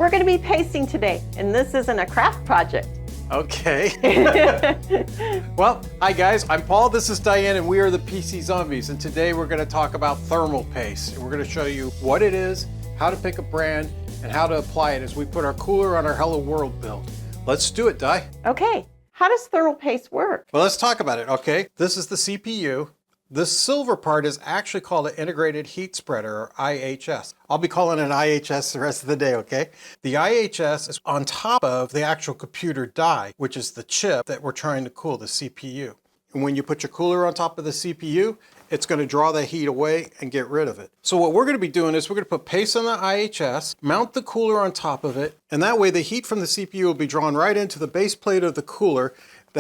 We're going to be pasting today, and this isn't a craft project. Okay. Well, hi guys, I'm Paul, this is Diane, and we are the PC Zombies, and today we're going to talk about thermal paste. And we're going to show you what it is, how to pick a brand, and how to apply it as we put our cooler on our Hello World build. Let's do it, Di. Okay, how does thermal paste work? Well, let's talk about it, okay? This is the CPU. The silver part is actually called an integrated heat spreader, or IHS. I'll be calling it IHS the rest of the day, okay? The IHS is on top of the actual computer die, which is the chip that we're trying to cool, the CPU. And when you put your cooler on top of the CPU, it's going to draw the heat away and get rid of it. So what we're going to be doing is we're going to put paste on the IHS, mount the cooler on top of it, and that way the heat from the CPU will be drawn right into the base plate of the cooler,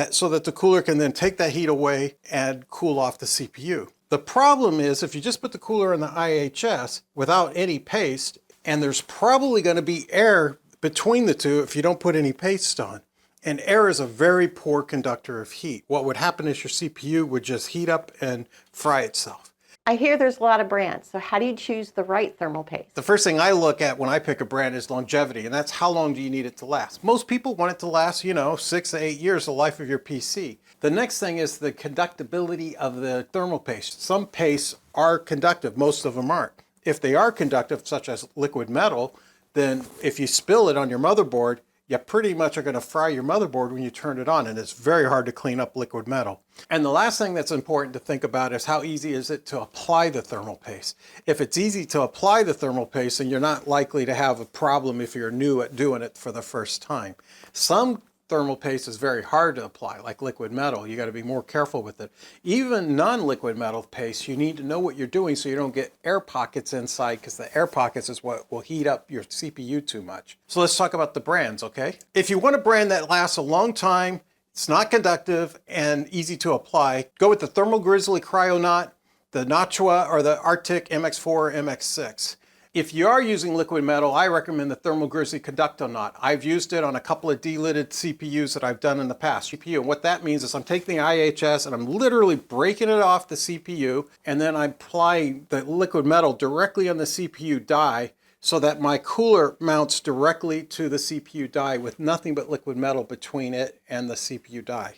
so that the cooler can then take that heat away and cool off the CPU. The problem is if you just put the cooler on the IHS without any paste, and there's probably going to be air between the two if you don't put any paste on. And air is a very poor conductor of heat. What would happen is your CPU would just heat up and fry itself. I hear there's a lot of brands, so how do you choose the right thermal paste? The first thing I look at when I pick a brand is longevity, and that's how long do you need it to last. Most people want it to last, 6 to 8 years, the life of your PC. The next thing is the conductibility of the thermal paste. Some pastes are conductive, most of them aren't. If they are conductive, such as liquid metal, then if you spill it on your motherboard, you pretty much are going to fry your motherboard when you turn it on, and it's very hard to clean up liquid metal. And the last thing that's important to think about is how easy is it to apply the thermal paste. If it's easy to apply the thermal paste, then you're not likely to have a problem if you're new at doing it for the first time. Some thermal paste is very hard to apply, like liquid metal. You got to be more careful with it. Even non-liquid metal paste, you need to know what you're doing so you don't get air pockets inside, because the air pockets is what will heat up your CPU too much. So let's talk about the brands, okay? If you want a brand that lasts a long time, it's not conductive and easy to apply, go with the Thermal Grizzly Cryonaut, the Noctua, or the Arctic MX4 or MX6. If you are using liquid metal, I recommend the Thermal Grizzly Conductonaut. I've used it on a couple of delidded CPUs that I've done in the past. And what that means is I'm taking the IHS and I'm literally breaking it off the CPU, and then I'm applying the liquid metal directly on the CPU die so that my cooler mounts directly to the CPU die with nothing but liquid metal between it and the CPU die.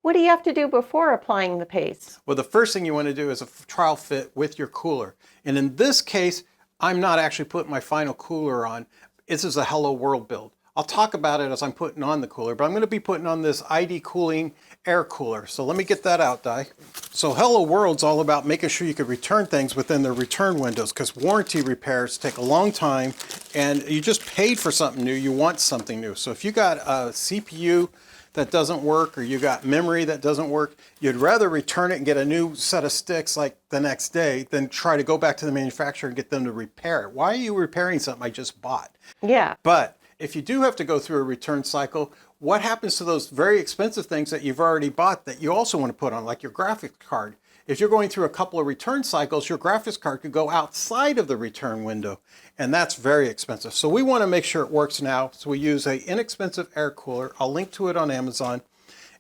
What do you have to do before applying the paste? Well, the first thing you want to do is a trial fit with your cooler. And in this case, I'm not actually putting my final cooler on. This is a Hello World build. I'll talk about it as I'm putting on the cooler, but I'm going to be putting on this ID Cooling air cooler. So let me get that out, Di. So Hello World's all about making sure you can return things within the return windows, because warranty repairs take a long time, and you just paid for something new, you want something new. So if you got a CPU that doesn't work, or you got memory that doesn't work, you'd rather return it and get a new set of sticks like the next day than try to go back to the manufacturer and get them to repair it. Why are you repairing something I just bought? Yeah. But if you do have to go through a return cycle, what happens to those very expensive things that you've already bought that you also want to put on, like your graphics card? If you're going through a couple of return cycles, your graphics card could go outside of the return window, and that's very expensive. So we want to make sure it works now. So we use an inexpensive air cooler. I'll link to it on Amazon.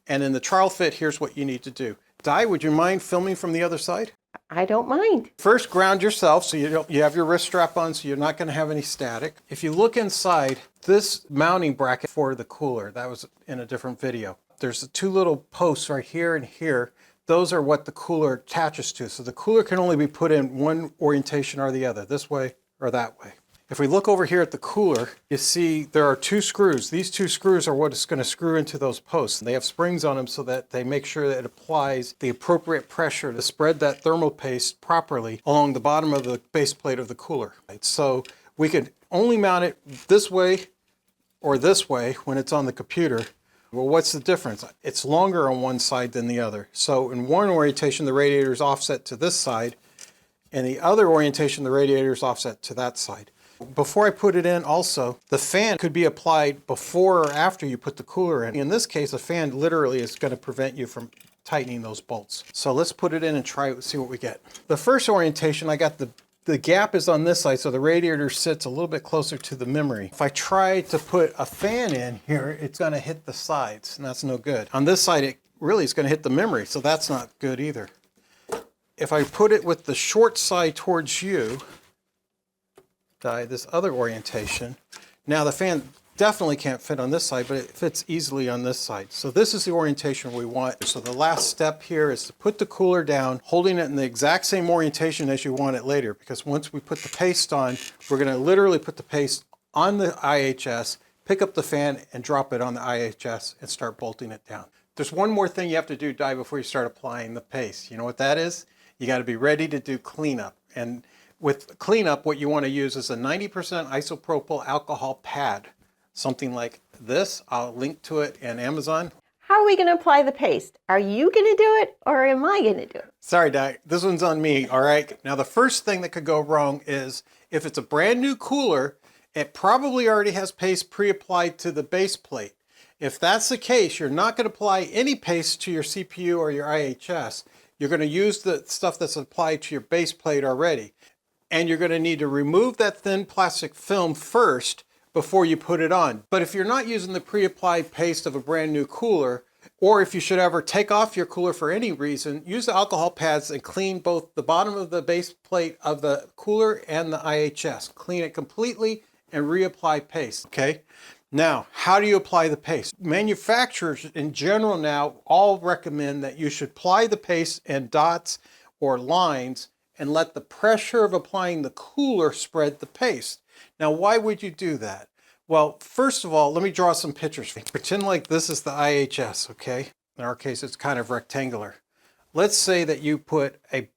And in the trial fit, here's what you need to do. Di, would you mind filming from the other side? I don't mind. First, ground yourself so you have your wrist strap on so you're not going to have any static. If you look inside, this mounting bracket for the cooler, that was in a different video. There's the two little posts right here and here. Those are what the cooler attaches to. So the cooler can only be put in one orientation or the other, this way or that way. If we look over here at the cooler, you see there are two screws. These two screws are what is going to screw into those posts. They have springs on them so that they make sure that it applies the appropriate pressure to spread that thermal paste properly along the bottom of the base plate of the cooler. So we could only mount it this way or this way when it's on the computer. Well, what's the difference? It's longer on one side than the other. So in one orientation, the radiator is offset to this side, and the other orientation, the radiator is offset to that side. Before I put it in also, the fan could be applied before or after you put the cooler in. In this case, the fan literally is going to prevent you from tightening those bolts. So let's put it in and try it, see what we get. The first orientation, I got the gap is on this side, so the radiator sits a little bit closer to the memory. If I try to put a fan in here, it's going to hit the sides, and that's no good. On this side, it really is going to hit the memory, so that's not good either. If I put it with the short side towards you, this other orientation, Now the fan definitely can't fit on this side, but it fits easily on this side. So this is the orientation we want. So the last step here is to put the cooler down, holding it in the exact same orientation as you want it later, because once we put the paste on, we're going to literally put the paste on the IHS, pick up the fan and drop it on the IHS and start bolting it down. There's one more thing you have to do, Di, before you start applying the paste. You know what that is? You got to be ready to do cleanup. And with cleanup, what you want to use is a 90% isopropyl alcohol pad. Something like this. I'll link to it in Amazon. How are we going to apply the paste? Are you going to do it or am I going to do it? Sorry, Di, this one's on me, all right? Now, the first thing that could go wrong is if it's a brand new cooler, it probably already has paste pre-applied to the base plate. If that's the case, you're not going to apply any paste to your CPU or your IHS. You're going to use the stuff that's applied to your base plate already. And you're going to need to remove that thin plastic film first before you put it on. But if you're not using the pre-applied paste of a brand new cooler, or if you should ever take off your cooler for any reason, use the alcohol pads and clean both the bottom of the base plate of the cooler and the IHS. Clean it completely and reapply paste, okay? Now, how do you apply the paste? Manufacturers in general now all recommend that you should apply the paste in dots or lines and let the pressure of applying the cooler spread the paste. Now, why would you do that? Well, first of all, let me draw some pictures. Pretend like this is the IHS, okay? In our case, it's kind of rectangular. Let's say that you put a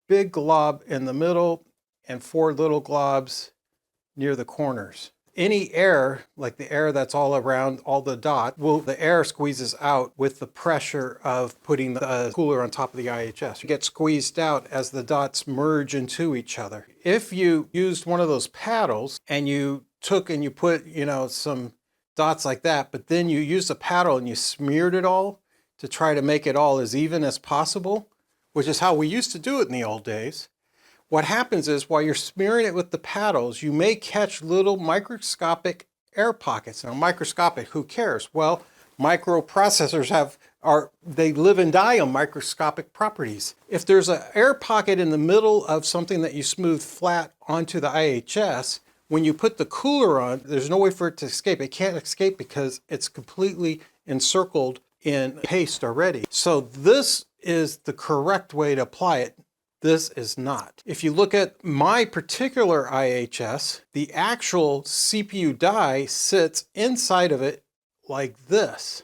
big glob in the middle and 4 little globs near the corners. Any air, like the air that's all around all the dot, the air squeezes out with the pressure of putting the cooler on top of the IHS. You get squeezed out as the dots merge into each other. If you used one of those paddles and you took and you put, some dots like that, but then you used a paddle and you smeared it all to try to make it all as even as possible, which is how we used to do it in the old days. What happens is while you're smearing it with the paddles, you may catch little microscopic air pockets. Now, microscopic, who cares? Well, microprocessors they live and die on microscopic properties. If there's an air pocket in the middle of something that you smooth flat onto the IHS, when you put the cooler on, there's no way for it to escape. It can't escape because it's completely encircled in paste already. So this is the correct way to apply it. This is not. If you look at my particular IHS, the actual CPU die sits inside of it like this.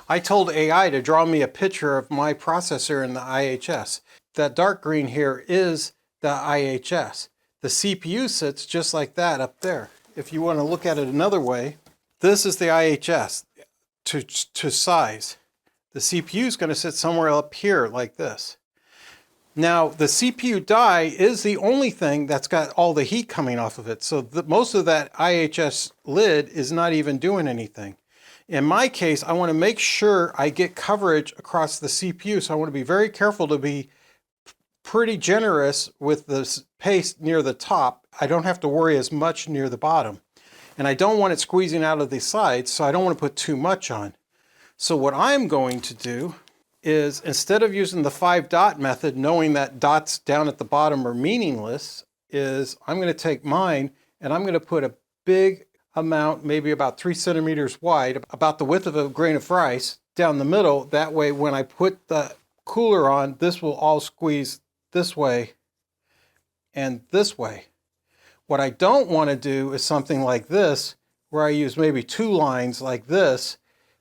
I told AI to draw me a picture of my processor in the IHS. That dark green here is the IHS. The CPU sits just like that up there. If you want to look at it another way, this is the IHS to size. The CPU is going to sit somewhere up here like this. Now, the CPU die is the only thing that's got all the heat coming off of it. So most of that IHS lid is not even doing anything. In my case, I want to make sure I get coverage across the CPU. So I want to be very careful to be pretty generous with the paste near the top. I don't have to worry as much near the bottom. And I don't want it squeezing out of the sides, so I don't want to put too much on. So what I'm going to do is, instead of using the 5-dot method, knowing that dots down at the bottom are meaningless, is I'm going to take mine and I'm going to put a big amount, maybe about 3 centimeters wide, about the width of a grain of rice, down the middle. That way, when I put the cooler on, this will all squeeze this way and this way. What I don't want to do is something like this, where I use maybe 2 lines like this,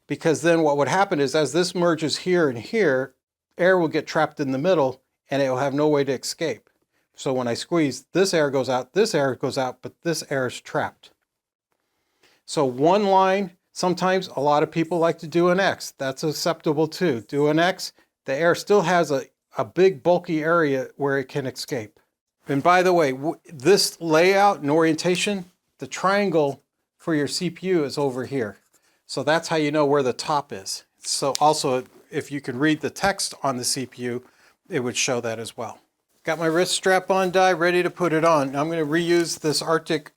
because then what would happen is as this merges here and here, air will get trapped in the middle and it will have no way to escape. So when I squeeze, this air goes out, but this air is trapped. So 1 line, sometimes a lot of people like to do an X. That's acceptable too. Do an X, the air still has a big bulky area where it can escape. And by the way, this layout and orientation, the triangle for your CPU is over here. So that's how you know where the top is. So also, if you can read the text on the CPU, it would show that as well. Got my wrist strap-on die ready to put it on. I'm going to reuse this Arctic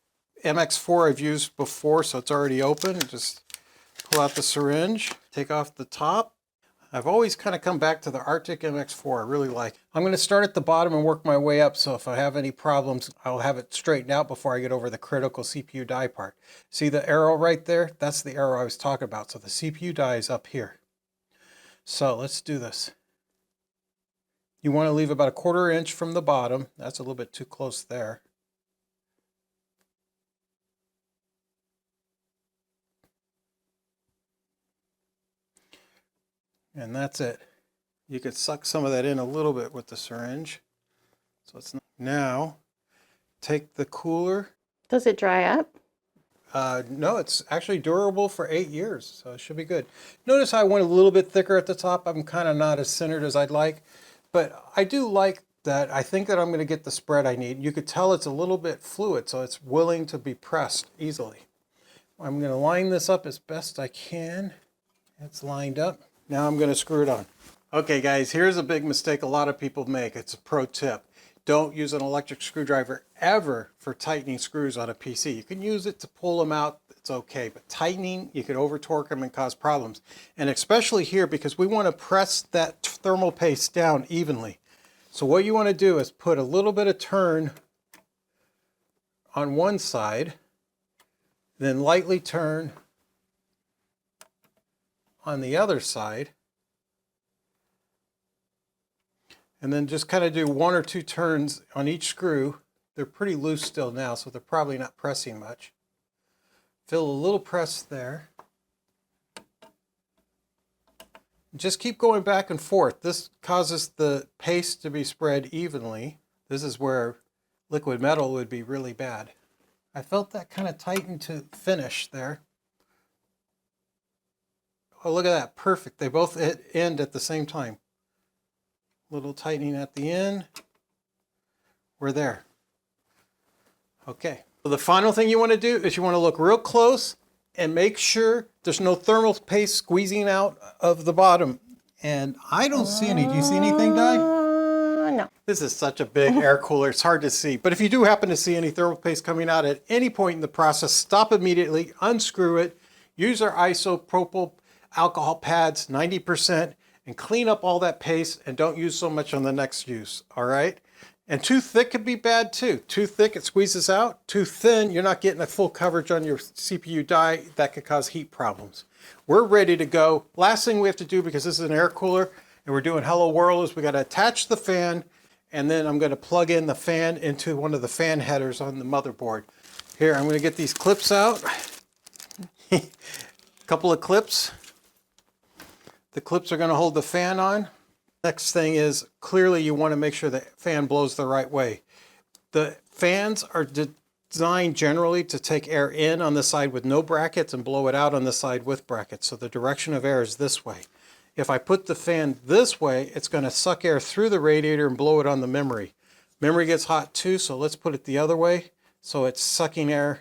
MX4 I've used before, so it's already open. Just pull out the syringe, take off the top. I've always kind of come back to the Arctic MX4. I really like it. I'm going to start at the bottom and work my way up, so if I have any problems, I'll have it straightened out before I get over the critical CPU die part. See the arrow right there? That's the arrow I was talking about. So the CPU die is up here. So let's do this. You want to leave about 1/4 inch from the bottom. That's a little bit too close there. And that's it. You could suck some of that in a little bit with the syringe. So it's not. Now, take the cooler. Does it dry up? No, it's actually durable for 8 years, so it should be good. Notice I went a little bit thicker at the top. I'm kind of not as centered as I'd like, but I do like that. I think that I'm going to get the spread I need. You could tell it's a little bit fluid, so it's willing to be pressed easily. I'm going to line this up as best I can. It's lined up. Now I'm going to screw it on. Okay guys, here's a big mistake a lot of people make. It's a pro tip. Don't use an electric screwdriver ever for tightening screws on a PC. You can use it to pull them out, it's okay, but tightening, you could over torque them and cause problems. And especially here, because we want to press that thermal paste down evenly. So what you want to do is put a little bit of turn on one side, then lightly turn on the other side, and then just kind of do 1 or 2 turns on each screw. They're pretty loose still now, so they're probably not pressing much. Feel a little press there. Just keep going back and forth. This causes the paste to be spread evenly. This is where liquid metal would be really bad. I felt that kind of tighten to finish there. Oh, look at that, perfect. They both end at the same time. Little tightening at the end. We're there. Okay. So the final thing you want to do is you want to look real close and make sure there's no thermal paste squeezing out of the bottom. And I don't see any. Do you see anything, Di? No. This is such a big air cooler, it's hard to see. But if you do happen to see any thermal paste coming out at any point in the process, stop immediately, unscrew it, use our isopropyl alcohol pads, 90%, and clean up all that paste and don't use so much on the next use, all right? And too thick could be bad too. Too thick, it squeezes out. Too thin, you're not getting a full coverage on your CPU die. That could cause heat problems. We're ready to go. Last thing we have to do, because this is an air cooler and we're doing Hello World, is we got to attach the fan, and then I'm going to plug in the fan into one of the fan headers on the motherboard. Here, I'm going to get these clips out. Couple of clips. The clips are going to hold the fan on. Next thing is, clearly you want to make sure the fan blows the right way. The fans are designed generally to take air in on the side with no brackets and blow it out on the side with brackets. So the direction of air is this way. If I put the fan this way, it's going to suck air through the radiator and blow it on the memory. Memory gets hot too, so let's put it the other way. So it's sucking air,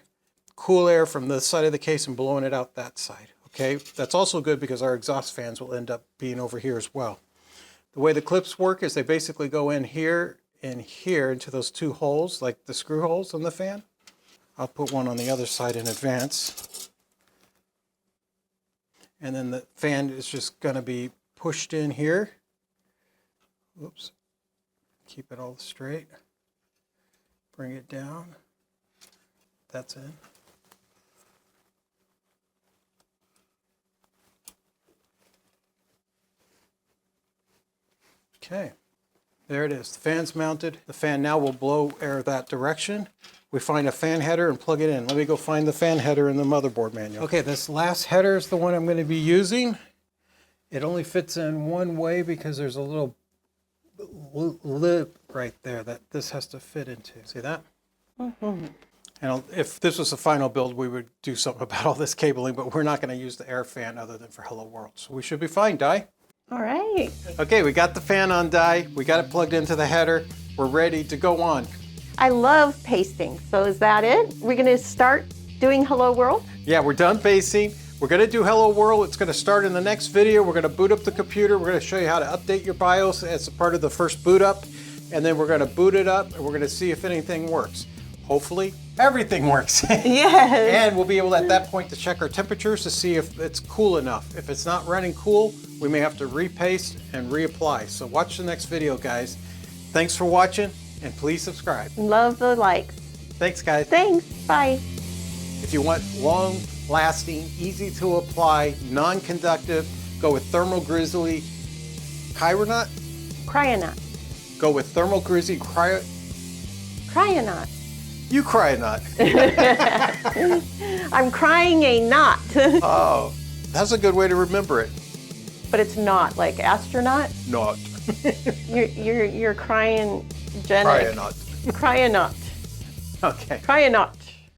cool air from this side of the case and blowing it out that side. Okay, that's also good because our exhaust fans will end up being over here as well. The way the clips work is they basically go in here and here into those 2 holes, like the screw holes on the fan. I'll put one on the other side in advance. And then the fan is just going to be pushed in here. Oops. Keep it all straight. Bring it down. That's in. Okay, there it is. The fan's mounted. The fan now will blow air that direction. We find a fan header and plug it in. Let me go find the fan header in the motherboard manual. Okay, this last header is the one I'm going to be using. It only fits in one way because there's a little lip right there that this has to fit into. See that? Mm-hmm. And if this was the final build, we would do something about all this cabling, but we're not going to use the air fan other than for Hello World. So we should be fine, Di. All right. Okay, we got the fan on, Di. We got it plugged into the header. We're ready to go on. I love pasting. So is that it? We're going to start doing Hello World? Yeah, we're done pasting. We're going to do Hello World. It's going to start in the next video. We're going to boot up the computer. We're going to show you how to update your BIOS as a part of the first boot up. And then we're going to boot it up and we're going to see if anything works. Hopefully, Everything works. Yes. And we'll be able at that point to check our temperatures to see if it's cool enough. If it's not running cool, we may have to repaste and reapply. So watch the next video, guys. Thanks for watching, and please subscribe. Love the likes. Thanks, guys. Thanks. Bye. If you want long-lasting, easy-to-apply, non-conductive, go with Thermal Grizzly Cryonaut. Cryonaut. Go with Thermal Grizzly Cryonaut. You Cryonaut. I'm crying a knot. Oh, that's a good way to remember it. But it's not like astronaut. Not. You're crying. Cryonaut. Cryonaut. Okay. Cryonaut.